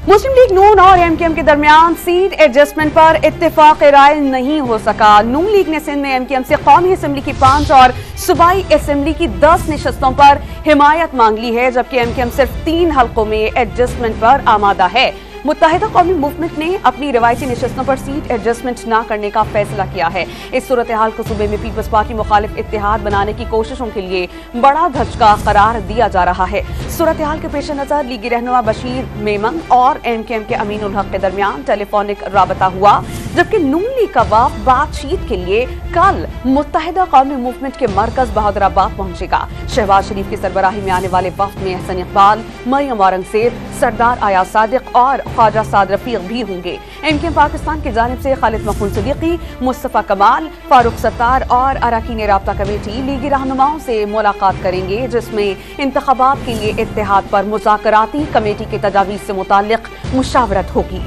मुस्लिम league नून और MQM के दरमियान सीट एडजस्टमेंट पर इत्तेफाक राय नहीं हो सका। नून लीग ने सिंध में एमकेएम से कौमी असेंबली की 5 और सूबाई असेंबली की 10 नशस्तों पर हिमायत मांग ली है, जबकि एमकेएम सिर्फ 3 हल्कों में एडजस्टमेंट पर आमादा है। मुत्तहिदा कौमी मूवमेंट ने अपनी रिवायती नशस्तों पर सीट एडजस्टमेंट न करने का फैसला किया है। इस सूरत हाल को सूबे में पीपल्स पार्टी मुखालिफ इत्तेहाद बनाने की कोशिशों के लिए बड़ा धचका करार दिया जा रहा है। सूरत हाल के पेश नजर लीगी रहनुमा बशीर मेमन और एमकेएम के अमीनुल हक के दरमियान टेलीफोनिक राबता हुआ, जबकि नून लीग का वफ्द बातचीत के लिए कल मुत्तहिदा कौमी मूवमेंट के मरकज बहादुराबाद पहुंचेगा। शहबाज शरीफ की सरबराही में आने वाले वफ्द में अहसन इकबाल, मरियम औरंगजेब, सरदार आयाज सादिक और ख्वाजा साद रफीक भी होंगे। एमकेएम पाकिस्तान की जानिब से खालिद मखून सिद्दीकी, मुस्तफा कमाल, फारूक सत्तार और अरकान राब्ता कमेटी लीगी रहनुमाओं से मुलाकात करेंगे, जिसमें इंतखाबात के लिए इत्तेहाद पर मुज़ाकराती कमेटी के तजावीज़ से मुताल्लिक़ मुशावरत होगी।